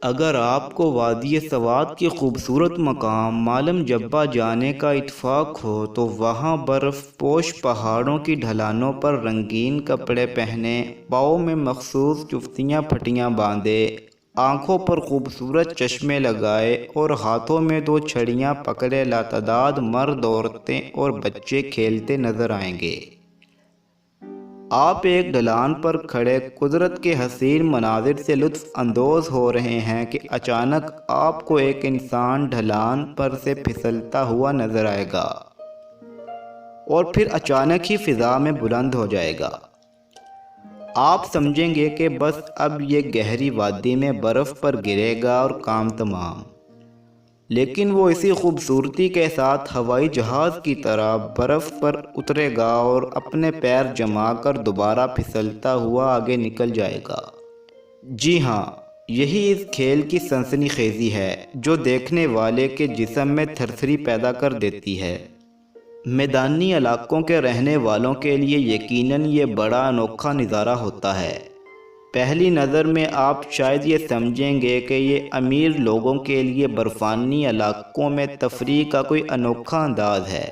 اگر آپ کو وادی سوات کے خوبصورت مقام معلم جبہ جانے کا اتفاق ہو تو وہاں برف پوش پہاڑوں کی ڈھلانوں پر رنگین کپڑے پہنے، پاؤں میں مخصوص جوتیاں پھٹیاں باندھے، آنکھوں پر خوبصورت چشمے لگائے اور ہاتھوں میں دو چھڑیاں پکڑے لاتعداد مرد، عورتیں اور بچے کھیلتے نظر آئیں گے۔ آپ ایک ڈھلان پر کھڑے قدرت کے حسین مناظر سے لطف اندوز ہو رہے ہیں کہ اچانک آپ کو ایک انسان ڈھلان پر سے پھسلتا ہوا نظر آئے گا اور پھر اچانک ہی فضا میں بلند ہو جائے گا۔ آپ سمجھیں گے کہ بس اب یہ گہری وادی میں برف پر گرے گا اور کام تمام، لیکن وہ اسی خوبصورتی کے ساتھ ہوائی جہاز کی طرح برف پر اترے گا اور اپنے پیر جما کر دوبارہ پھسلتا ہوا آگے نکل جائے گا۔ جی ہاں، یہی اس کھیل کی سنسنی خیزی ہے جو دیکھنے والے کے جسم میں تھرتھری پیدا کر دیتی ہے۔ میدانی علاقوں کے رہنے والوں کے لیے یقیناً یہ بڑا انوکھا نظارہ ہوتا ہے۔ پہلی نظر میں آپ شاید یہ سمجھیں گے کہ یہ امیر لوگوں کے لیے برفانی علاقوں میں تفریح کا کوئی انوکھا انداز ہے،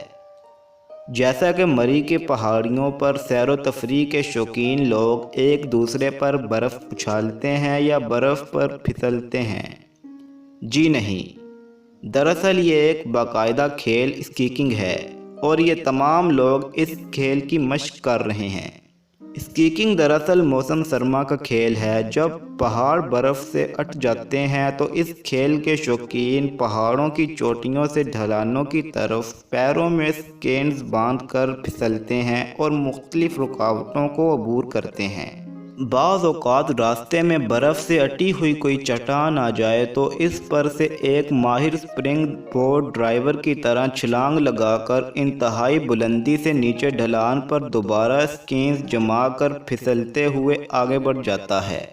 جیسا کہ مری کی پہاڑیوں پر سیر و تفریح کے شوقین لوگ ایک دوسرے پر برف اچھالتے ہیں یا برف پر پھسلتے ہیں۔ جی نہیں، دراصل یہ ایک باقاعدہ کھیل اسکیئنگ ہے اور یہ تمام لوگ اس کھیل کی مشق کر رہے ہیں۔ اسکیئنگ دراصل موسم سرما کا کھیل ہے۔ جب پہاڑ برف سے اٹ جاتے ہیں تو اس کھیل کے شوقین پہاڑوں کی چوٹیوں سے ڈھلانوں کی طرف پیروں میں سکینز باندھ کر پھسلتے ہیں اور مختلف رکاوٹوں کو عبور کرتے ہیں۔ بعض اوقات راستے میں برف سے اٹی ہوئی کوئی چٹان آ جائے تو اس پر سے ایک ماہر سپرنگ بورڈ ڈرائیور کی طرح چھلانگ لگا کر انتہائی بلندی سے نیچے ڈھلان پر دوبارہ سکینز جما کر پھسلتے ہوئے آگے بڑھ جاتا ہے۔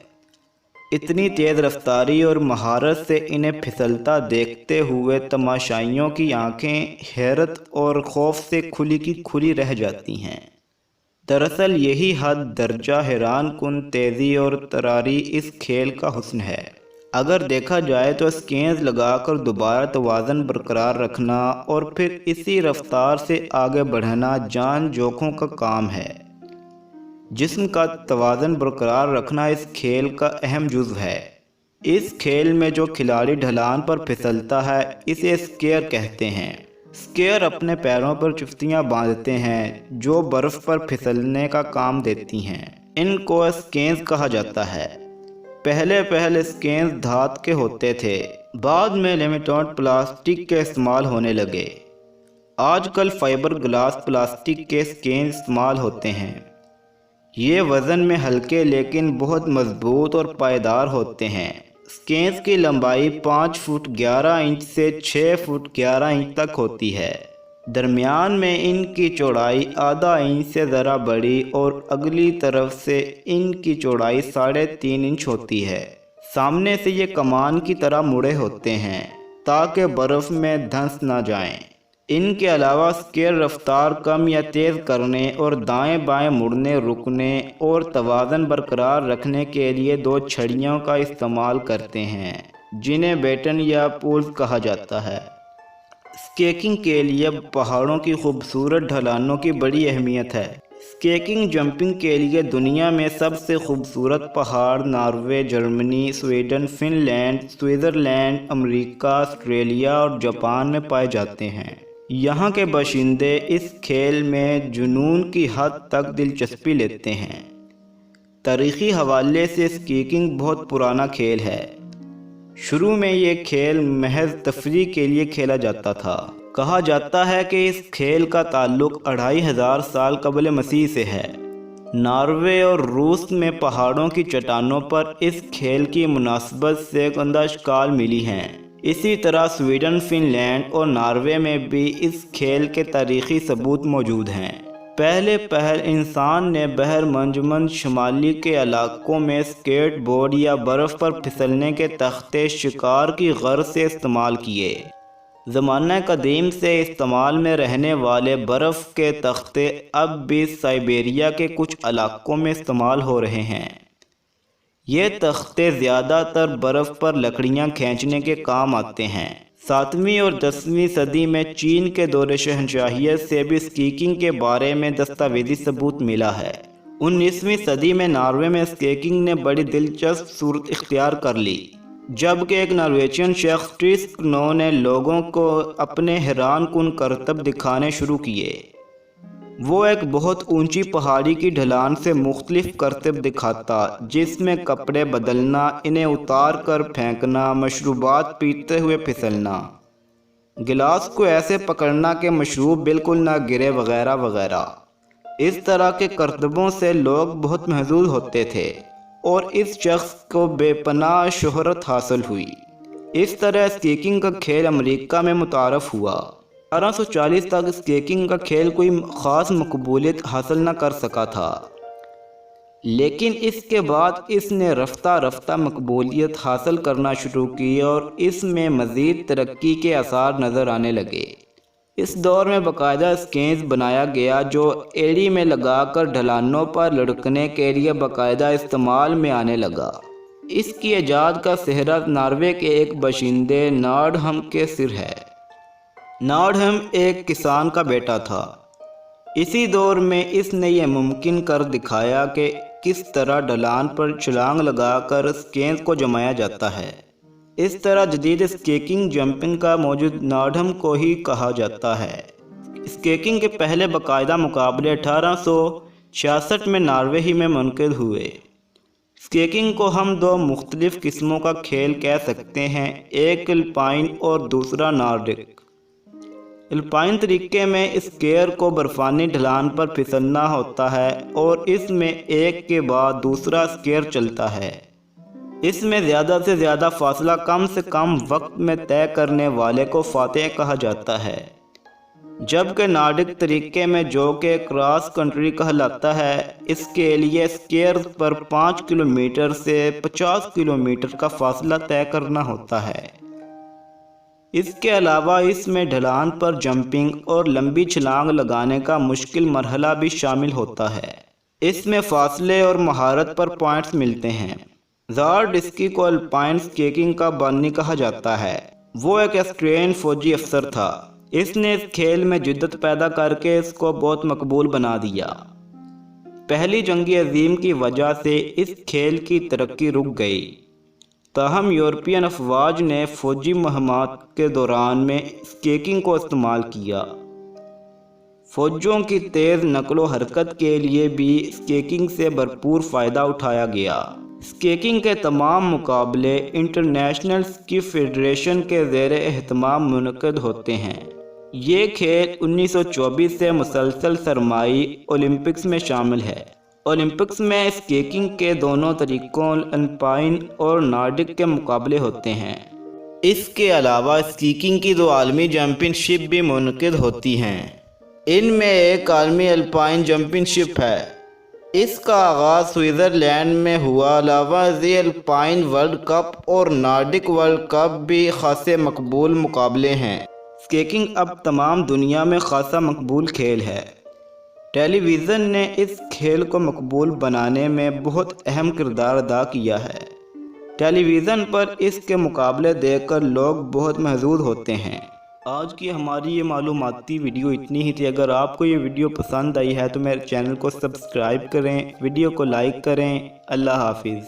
اتنی تیز رفتاری اور مہارت سے انہیں پھسلتا دیکھتے ہوئے تماشائیوں کی آنکھیں حیرت اور خوف سے کھلی کی کھلی رہ جاتی ہیں۔ دراصل یہی حد درجہ حیران کن تیزی اور تراری اس کھیل کا حسن ہے۔ اگر دیکھا جائے تو سکینز لگا کر دوبارہ توازن برقرار رکھنا اور پھر اسی رفتار سے آگے بڑھنا جان جوکھوں کا کام ہے۔ جسم کا توازن برقرار رکھنا اس کھیل کا اہم جزو ہے۔ اس کھیل میں جو کھلاڑی ڈھلان پر پھسلتا ہے اسے اسکیئر کہتے ہیں۔ اسکیئر اپنے پیروں پر چوٹیاں باندھتے ہیں جو برف پر پھسلنے کا کام دیتی ہیں۔ ان کو سکینز کہا جاتا ہے۔ پہلے سکینز دھات کے ہوتے تھے، بعد میں لیمیٹڈ پلاسٹک کے استعمال ہونے لگے۔ آج کل فائبر گلاس پلاسٹک کے سکینز استعمال ہوتے ہیں۔ یہ وزن میں ہلکے لیکن بہت مضبوط اور پائیدار ہوتے ہیں۔ سکینز کی لمبائی 5 فٹ 11 انچ سے 6 فٹ 11 انچ تک ہوتی ہے۔ درمیان میں ان کی چوڑائی آدھا انچ سے ذرا بڑی اور اگلی طرف سے ان کی چوڑائی 3.5 انچ ہوتی ہے۔ سامنے سے یہ کمان کی طرح مڑے ہوتے ہیں تاکہ برف میں دھنس نہ جائیں۔ ان کے علاوہ اسکیئر رفتار کم یا تیز کرنے اور دائیں بائیں مڑنے، رکنے اور توازن برقرار رکھنے کے لیے 2 چھڑیوں کا استعمال کرتے ہیں جنہیں بیٹن یا پولز کہا جاتا ہے۔ اسکیئنگ کے لیے پہاڑوں کی خوبصورت ڈھلانوں کی بڑی اہمیت ہے۔ اسکیئنگ جمپنگ کے لیے دنیا میں سب سے خوبصورت پہاڑ Norway, Germany, Sweden, Finland, Switzerland, امریکہ، آسٹریلیا اور جاپان میں پائے جاتے ہیں۔ یہاں کے باشندے اس کھیل میں جنون کی حد تک دلچسپی لیتے ہیں۔ تاریخی حوالے سے اسکیئنگ بہت پرانا کھیل ہے۔ شروع میں یہ کھیل محض تفریح کے لیے کھیلا جاتا تھا۔ کہا جاتا ہے کہ اس کھیل کا تعلق 2500 سال قبل مسیح سے ہے۔ ناروے اور روس میں پہاڑوں کی چٹانوں پر اس کھیل کی مناسبت سے گندا اشکال ملی ہیں۔ اسی طرح سویڈن، فن لینڈ اور ناروے میں بھی اس کھیل کے تاریخی ثبوت موجود ہیں۔ پہلے انسان نے بحر منجمد شمالی کے علاقوں میں سکیٹ بورڈ یا برف پر پھسلنے کے تختے شکار کی غرض سے استعمال کیے۔ زمانہ قدیم سے استعمال میں رہنے والے برف کے تختے اب بھی سائبیریا کے کچھ علاقوں میں استعمال ہو رہے ہیں۔ یہ تختے زیادہ تر برف پر لکڑیاں کھینچنے کے کام آتے ہیں۔ 7ویں اور 10ویں صدی میں چین کے دور شہنشاہیت سے بھی سکیئنگ کے بارے میں دستاویزی ثبوت ملا ہے۔ 19ویں صدی میں ناروے میں سکیئنگ نے بڑی دلچسپ صورت اختیار کر لی، جبکہ ایک نارویجین شخص ٹریسک نو نے لوگوں کو اپنے حیران کن کرتب دکھانے شروع کیے۔ وہ ایک بہت اونچی پہاڑی کی ڈھلان سے مختلف کرتب دکھاتا، جس میں کپڑے بدلنا، انہیں اتار کر پھینکنا، مشروبات پیتے ہوئے پھسلنا، گلاس کو ایسے پکڑنا کہ مشروب بالکل نہ گرے، وغیرہ وغیرہ۔ اس طرح کے کرتبوں سے لوگ بہت محظوظ ہوتے تھے اور اس شخص کو بے پناہ شہرت حاصل ہوئی۔ اس طرح سکیئنگ کا کھیل امریکہ میں متعارف ہوا۔ 1840 تک سکیئنگ کا کھیل کوئی خاص مقبولیت حاصل نہ کر سکا تھا، لیکن اس کے بعد اس نے رفتہ رفتہ مقبولیت حاصل کرنا شروع کی اور اس میں مزید ترقی کے آثار نظر آنے لگے۔ اس دور میں باقاعدہ سکینز بنایا گیا جو ایڑی میں لگا کر ڈھلانوں پر لڑکنے کے لیے باقاعدہ استعمال میں آنے لگا۔ اس کی ایجاد کا سہرا ناروے کے ایک باشندے نارڈہم کے سر ہے۔ نارڈہم ایک کسان کا بیٹا تھا۔ اسی دور میں اس نے یہ ممکن کر دکھایا کہ کس طرح ڈھلان پر چھلانگ لگا کر سکینز کو جمایا جاتا ہے۔ اس طرح جدید سکیئنگ جمپنگ کا موجود نارڈہم کو ہی کہا جاتا ہے۔ سکیئنگ کے پہلے باقاعدہ مقابلے 1866 میں ناروے ہی میں منعقد ہوئے۔ سکیئنگ کو ہم دو مختلف قسموں کا کھیل کہہ سکتے ہیں، ایک الپائن اور دوسرا نارڈک۔ الپائن طریقے میں اسکیئر کو برفانی ڈھلان پر پھسلنا ہوتا ہے اور اس میں ایک کے بعد دوسرا اسکیئر چلتا ہے۔ اس میں زیادہ سے زیادہ فاصلہ کم سے کم وقت میں طے کرنے والے کو فاتح کہا جاتا ہے، جبکہ نارڈک طریقے میں، جو کہ کراس کنٹری کہلاتا ہے، اس کے لیے اسکیئر پر 5 کلومیٹر سے 50 کلومیٹر کا فاصلہ طے کرنا ہوتا ہے۔ اس کے علاوہ اس میں ڈھلان پر جمپنگ اور لمبی چھلانگ لگانے کا مشکل مرحلہ بھی شامل ہوتا ہے۔ اس میں فاصلے اور مہارت پر پوائنٹس ملتے ہیں۔ زارڈسکی کو الپائن سکیئنگ کا بانی کہا جاتا ہے۔ وہ ایک آسٹریلین فوجی افسر تھا۔ اس نے اس کھیل میں جدت پیدا کر کے اس کو بہت مقبول بنا دیا۔ پہلی جنگ عظیم کی وجہ سے اس کھیل کی ترقی رک گئی، تاہم یورپین افواج نے فوجی مہمات کے دوران میں سکیئنگ کو استعمال کیا۔ فوجوں کی تیز نقل و حرکت کے لیے بھی سکیئنگ سے بھرپور فائدہ اٹھایا گیا۔ سکیئنگ کے تمام مقابلے انٹرنیشنل سکی فیڈریشن کے زیر اہتمام منعقد ہوتے ہیں۔ یہ کھیل 1924 سے مسلسل سرمائی اولمپکس میں شامل ہے۔ اولمپکس میں سکیئنگ کے دونوں طریقوں الپائن اور نارڈک کے مقابلے ہوتے ہیں۔ اس کے علاوہ سکیئنگ کی 2 عالمی چیمپئن شپ بھی منعقد ہوتی ہیں۔ ان میں ایک عالمی الپائن چیمپئن شپ ہے۔ اس کا آغاز سوئٹزرلینڈ میں ہوا۔ علاوہ ازیں الپائن ورلڈ کپ اور نارڈک ورلڈ کپ بھی خاصے مقبول مقابلے ہیں۔ سکیئنگ اب تمام دنیا میں خاصا مقبول کھیل ہے۔ ٹیلی ویژن نے اس کھیل کو مقبول بنانے میں بہت اہم کردار ادا کیا ہے۔ ٹیلی ویژن پر اس کے مقابلے دیکھ کر لوگ بہت محظوظ ہوتے ہیں۔ آج کی ہماری یہ معلوماتی ویڈیو اتنی ہی تھی۔ اگر آپ کو یہ ویڈیو پسند آئی ہے تو میرے چینل کو سبسکرائب کریں، ویڈیو کو لائک کریں۔ اللہ حافظ۔